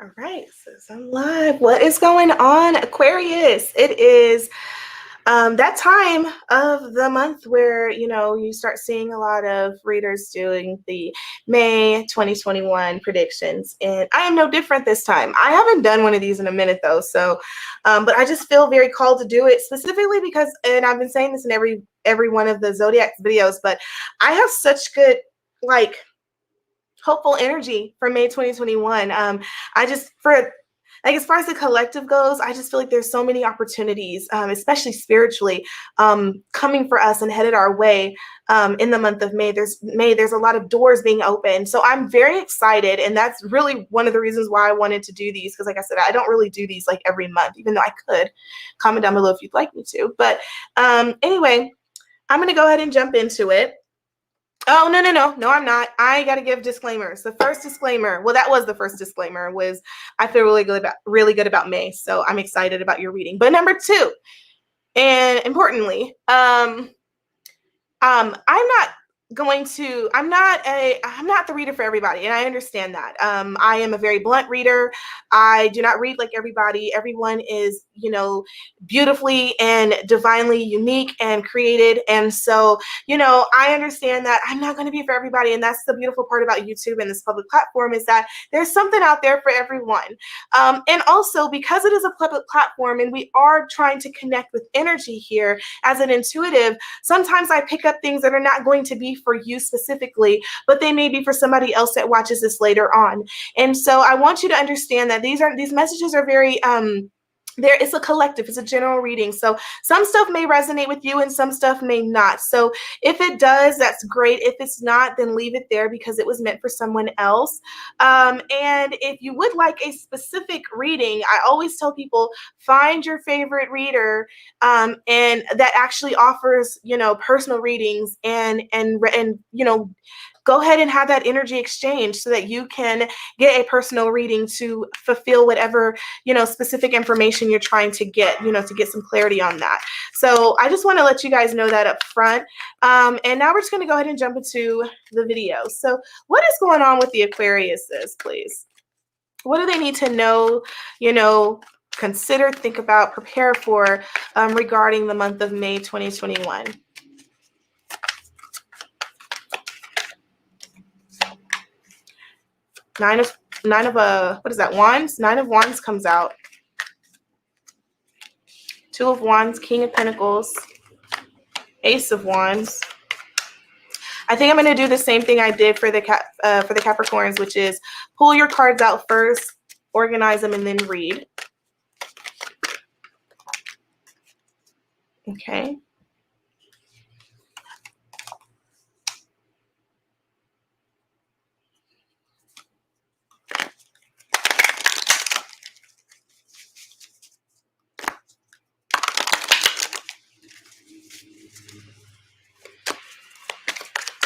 All right, so I'm live. What is going on, Aquarius? It is that time of the month where, you start seeing a lot of readers doing the May 2021 predictions. And I am no different this time. I haven't done one of these in a minute, though. So, but I just feel very called to do it specifically because, and I've been saying this in every one of the Zodiac videos, but I have such good, hopeful energy for May 2021. As far as the collective goes, I just feel like there's so many opportunities, especially spiritually, coming for us and headed our way in the month of May. There's a lot of doors being opened. So I'm very excited. And that's really one of the reasons why I wanted to do these. Because like I said, I don't really do these like every month, even though I could. Comment down below if you'd like me to. But anyway, I'm going to go ahead and jump into it. Oh, no, I'm not. I got to give disclaimers. The first disclaimer, well, that was the first disclaimer, was I feel really good about May. So I'm excited about your reading. But number two, and importantly, I'm not the reader for everybody, and I understand that. I am a very blunt reader. I do not read like everybody. Everyone is, beautifully and divinely unique and created. And so, I understand that I'm not going to be for everybody. And that's the beautiful part about YouTube and this public platform, is that there's something out there for everyone. And also, because it is a public platform and we are trying to connect with energy here as an intuitive, sometimes I pick up things that are not going to be for you specifically, but they may be for somebody else that watches this later on. And so I want you to understand that these messages are very it's a collective, it's a general reading. So some stuff may resonate with you and some stuff may not. So if it does, that's great. If it's not, then leave it there because it was meant for someone else. And if you would like a specific reading, I always tell people, find your favorite reader and that actually offers, personal readings and go ahead and have that energy exchange so that you can get a personal reading to fulfill whatever, specific information you're trying to get, to get some clarity on that. So I just want to let you guys know that up front. And now we're just going to go ahead and jump into the video. So what is going on with the Aquariuses, please? What do they need to know, consider, think about, prepare for regarding the month of May 2021? Nine of what is that? Wands? 9 of Wands comes out. 2 of Wands, King of Pentacles, Ace of Wands. I think I'm going to do the same thing I did for the Capricorns, which is pull your cards out first, organize them, and then read. Okay.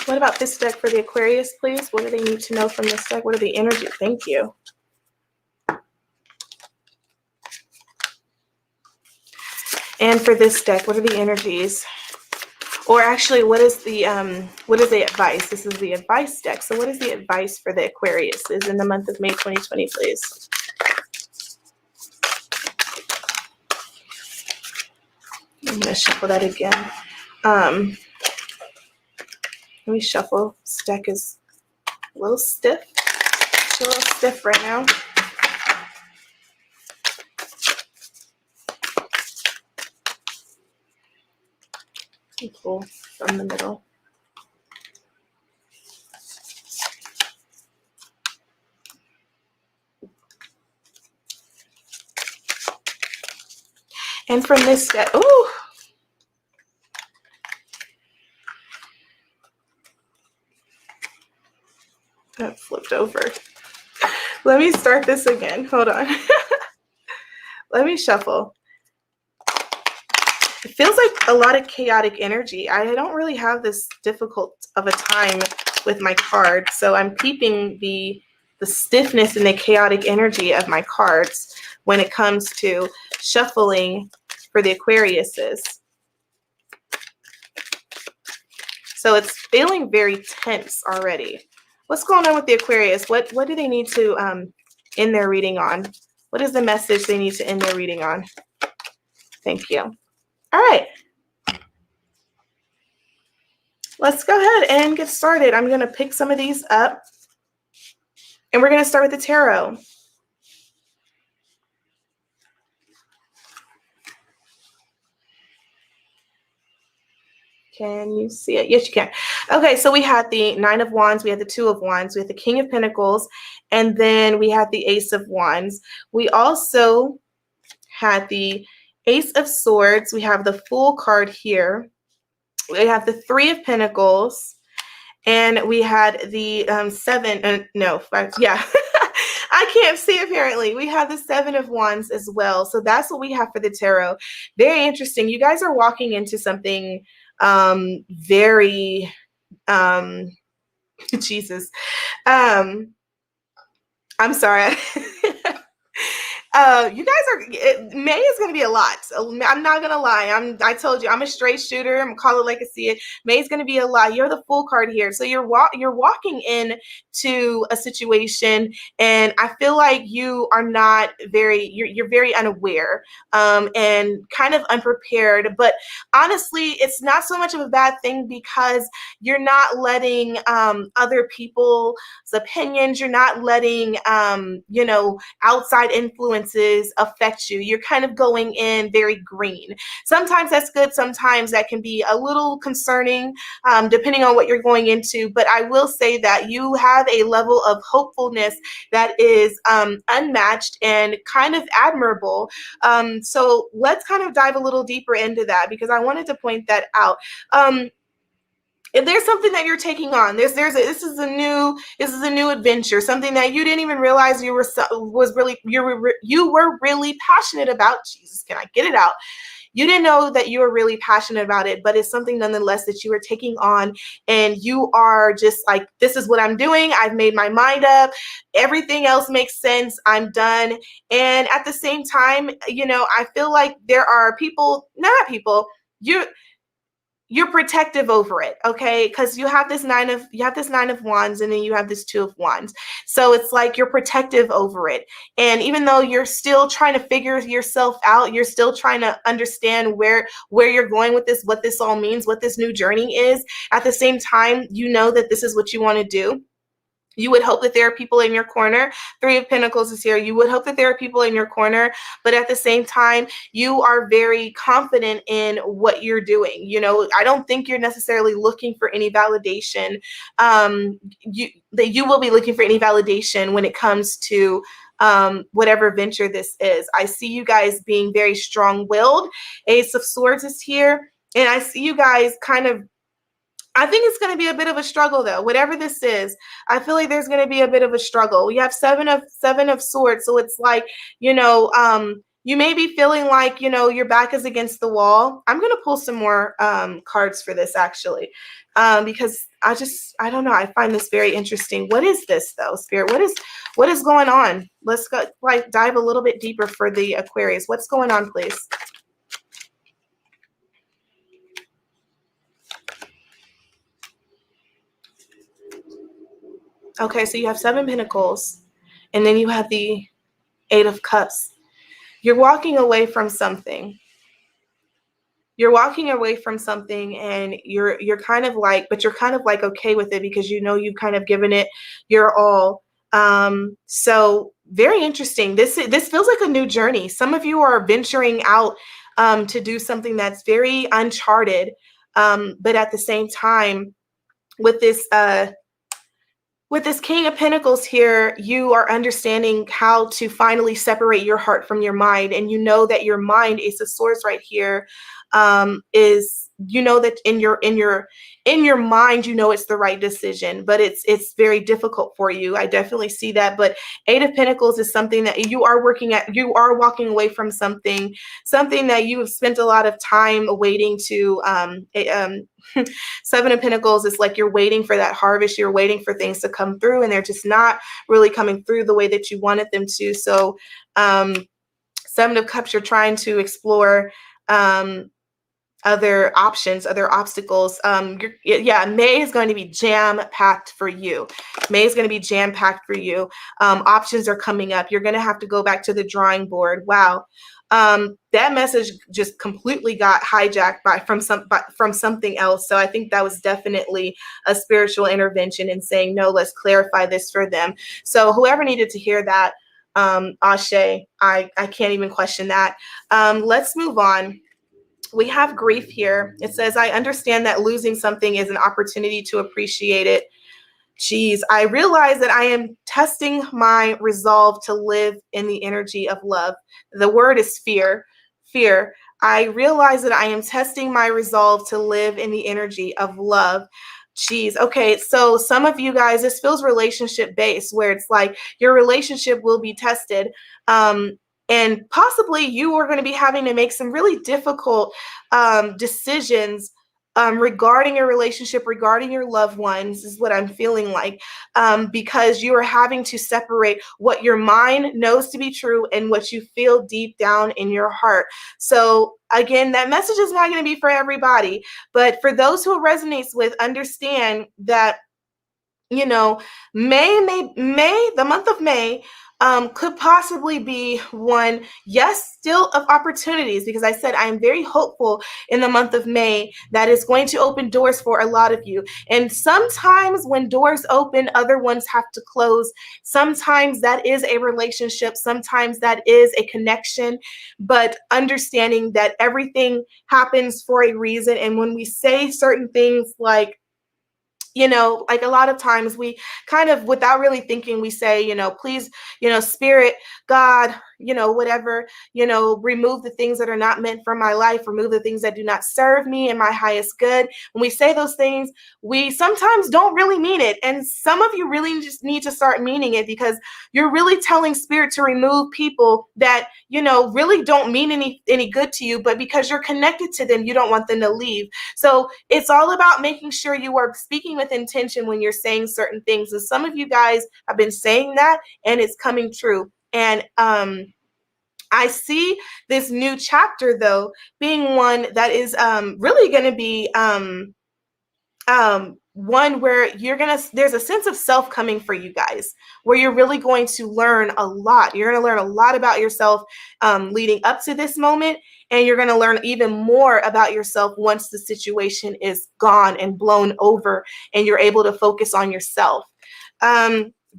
What about this deck for the Aquarius, please? What do they need to know from this deck? What are the energy? Thank you. And for this deck, what are the energies? Or actually, what is the advice? This is the advice deck. So what is the advice for the Aquarius is in the month of May 2020, please? I'm going to shuffle that again. Let me shuffle. This deck is a little stiff. It's a little stiff right now. Pull from the middle. And from this deck, ooh. That flipped over. Let me start this again. Hold on. Let me shuffle. It feels like a lot of chaotic energy. I don't really have this difficult of a time with my cards, so I'm keeping the stiffness and the chaotic energy of my cards when it comes to shuffling for the Aquariuses. So it's feeling very tense already. What's going on with the Aquarius? What do they need to end their reading on? What is the message they need to end their reading on? Thank you. All right. Let's go ahead and get started. I'm going to pick some of these up, and we're going to start with the tarot. Can you see it? Yes, you can. Okay, so we had the Nine of Wands, we had the Two of Wands, we had the King of Pentacles, and then we had the Ace of Wands. We also had the Ace of Swords. We have the Fool card here. We have the Three of Pentacles, and we had the yeah. I can't see apparently. We have the Seven of Wands as well. So that's what we have for the tarot. Very interesting. You guys are walking into something very Jesus. I'm sorry. You guys are, May is going to be a lot. I'm not going to lie. I told you, I'm a straight shooter. I'm call it like I see it. May is going to be a lot. You're the Fool card here. So you're walking in to a situation, and I feel like you are not you're very unaware, and kind of unprepared, but honestly, it's not so much of a bad thing because you're not letting, other people's opinions, you're not letting, outside influences affect you. You're kind of going in very green. Sometimes that's good. Sometimes that can be a little concerning, depending on what you're going into. But I will say that you have a level of hopefulness that is unmatched and kind of admirable. So let's kind of dive a little deeper into that, because I wanted to point that out. If there's something that you're taking on, this is a new adventure, something that you didn't even realize you were really passionate about. Jesus, can I get it out? You didn't know that you were really passionate about it, but it's something nonetheless that you are taking on, and you are just like, this is what I'm doing. I've made my mind up. Everything else makes sense. I'm done. And at the same time, I feel like there are people, not people, you're protective over it, okay? Because you have this nine of wands, and then you have this Two of Wands. So it's like you're protective over it. And even though you're still trying to figure yourself out, you're still trying to understand where you're going with this, what this all means, what this new journey is. At the same time, you know that this is what you want to do. You would hope that there are people in your corner. Three of Pentacles is here. You would hope that there are people in your corner, but at the same time, you are very confident in what you're doing. I don't think you're necessarily looking for any validation. You will be looking for any validation when it comes to whatever venture this is. I see you guys being very strong-willed. Ace of Swords is here, and I see you guys kind of, I think it's going to be a bit of a struggle, though. Whatever this is, I feel like there's going to be a bit of a struggle. We have seven of Swords, so it's like, you may be feeling like, your back is against the wall. I'm going to pull some more cards for this, actually, because I don't know. I find this very interesting. What is this, though, Spirit? What is going on? Let's go, dive a little bit deeper for the Aquarius. What's going on, please? Okay, so you have Seven Pentacles, and then you have the Eight of Cups. You're walking away from something. You're walking away from something, and you're kind of like, but you're kind of like okay with it, because you've kind of given it your all. So very interesting. This feels like a new journey. Some of you are venturing out to do something that's very uncharted, but at the same time, with this King of Pentacles here, you are understanding how to finally separate your heart from your mind. And you know that your mind, Ace of Swords right here, is, that in your mind, it's the right decision, but it's very difficult for you. I definitely see that. But Eight of Pentacles is something that you are walking away from something that you have spent a lot of time waiting to, Seven of Pentacles is like you're waiting for that harvest. You're waiting for things to come through, and they're just not really coming through the way that you wanted them to. So Seven of Cups, you're trying to explore other options, other obstacles. Yeah, May is going to be jam-packed for you. May is going to be jam-packed for you. Options are coming up. You're going to have to go back to the drawing board. Wow. That message just completely got hijacked from something else. So I think that was definitely a spiritual intervention in saying, no, let's clarify this for them. So whoever needed to hear that, Ashe, I can't even question that. Let's move on. We have grief here. It says, I understand that losing something is an opportunity to appreciate it. Geez, I realize that I am testing my resolve to live in the energy of love. The word is fear. Fear. I realize that I am testing my resolve to live in the energy of love. Geez. Okay. So some of you guys, this feels relationship based, where it's like your relationship will be tested. And possibly you are going to be having to make some really difficult decisions regarding your relationship, regarding your loved ones, is what I'm feeling like, because you are having to separate what your mind knows to be true and what you feel deep down in your heart. So again, that message is not going to be for everybody, but for those who it resonates with, understand that, you know, May, the month of May, could possibly be one, yes, still of opportunities, because I said I am very hopeful in the month of May that is going to open doors for a lot of you. And sometimes when doors open, other ones have to close. Sometimes that is a relationship. Sometimes that is a connection, but understanding that everything happens for a reason. And when we say certain things like, you know, like a lot of times we kind of, without really thinking, we say, you know, please, you know, spirit, God, you know, whatever, you know, remove the things that are not meant for my life, remove the things that do not serve me and my highest good. When we say those things, we sometimes don't really mean it. And some of you really just need to start meaning it, because you're really telling spirit to remove people that, you know, really don't mean any good to you, but because you're connected to them, you don't want them to leave. So it's all about making sure you are speaking with intention when you're saying certain things. And some of you guys have been saying that, and it's coming true. And I see this new chapter, though, being one that is really going to be one where there's a sense of self coming for you guys, where you're really going to learn a lot. You're going to learn a lot about yourself leading up to this moment. And you're going to learn even more about yourself once the situation is gone and blown over and you're able to focus on yourself.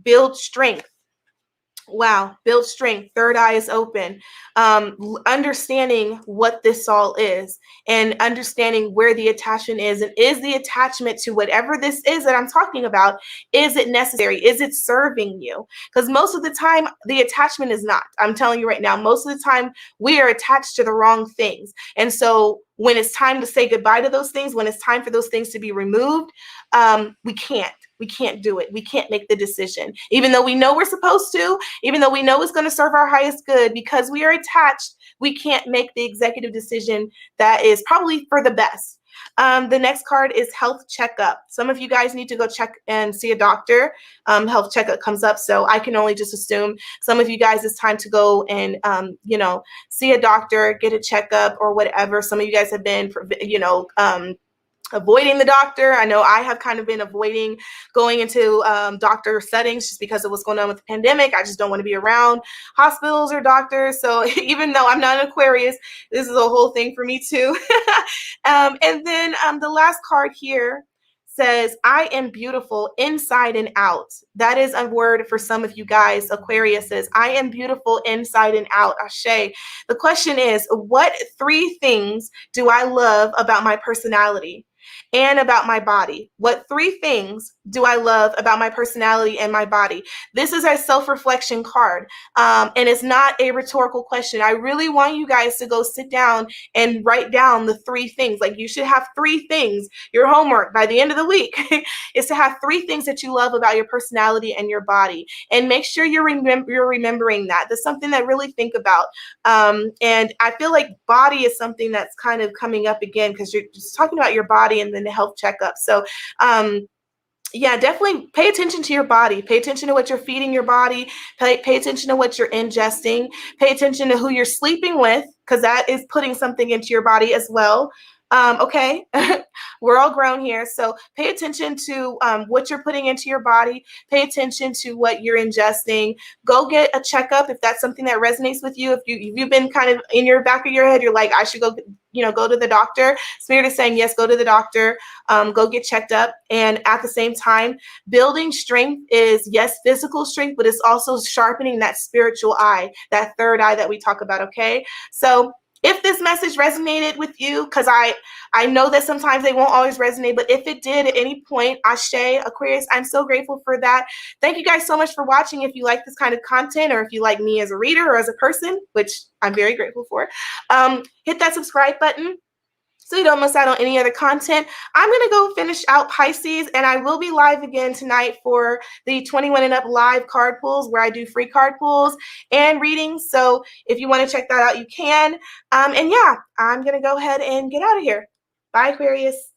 Build strength. Wow, build strength, third eye is open, understanding what this all is and understanding where the attachment is. And is the attachment to whatever this is that I'm talking about, is it necessary? Is it serving you? Because most of the time, the attachment is not. I'm telling you right now, most of the time, we are attached to the wrong things. And so when it's time to say goodbye to those things, when it's time for those things to be removed, we can't. We can't do it. We can't make the decision, even though we know we're supposed to, even though we know it's going to serve our highest good. Because we are attached, we can't make the executive decision that is probably for the best. The next card is health checkup. Some of you guys need to go check and see a doctor. Health checkup comes up, so I can only just assume some of you guys it's time to go and you know, see a doctor, get a checkup or whatever. Some of you guys have been, you know, avoiding the doctor. I know I have kind of been avoiding going into doctor settings just because of what's going on with the pandemic. I just don't want to be around hospitals or doctors. So even though I'm not an Aquarius, this is a whole thing for me too. And then the last card here says, I am beautiful inside and out. That is a word for some of you guys. Aquarius says, I am beautiful inside and out. Ashe. The question is, what 3 things do I love about my personality and about my body? What 3 things do I love about my personality and my body? This is a self-reflection card, and it's not a rhetorical question. I really want you guys to go sit down and write down the 3 things. Like, you should have 3 things. Your homework by the end of the week is to have 3 things that you love about your personality and your body, and make sure you're remembering that. That's something that really think about. And I feel like body is something that's kind of coming up again, because you're just talking about your body and then the health checkup. So yeah, definitely pay attention to your body. Pay attention to what you're feeding your body. Pay attention to what you're ingesting. Pay attention to who you're sleeping with, because that is putting something into your body as well. Okay, we're all grown here, so pay attention to what you're putting into your body. Pay attention to what you're ingesting. Go get a checkup if that's something that resonates with you. If you've been kind of in your back of your head, you're like, I should go, go to the doctor. Spirit is saying, yes, go to the doctor. Go get checked up. And at the same time, building strength is, yes, physical strength, but it's also sharpening that spiritual eye, that third eye that we talk about. Okay, so if this message resonated with you, because I know that sometimes they won't always resonate, but if it did at any point, Ashe, Aquarius, I'm so grateful for that. Thank you guys so much for watching. If you like this kind of content, or if you like me as a reader or as a person, which I'm very grateful for, hit that subscribe button so you don't miss out on any other content. I'm going to go finish out Pisces, and I will be live again tonight for the 21 and up live card pulls, where I do free card pulls and readings. So if you want to check that out, you can. And yeah, I'm going to go ahead and get out of here. Bye, Aquarius.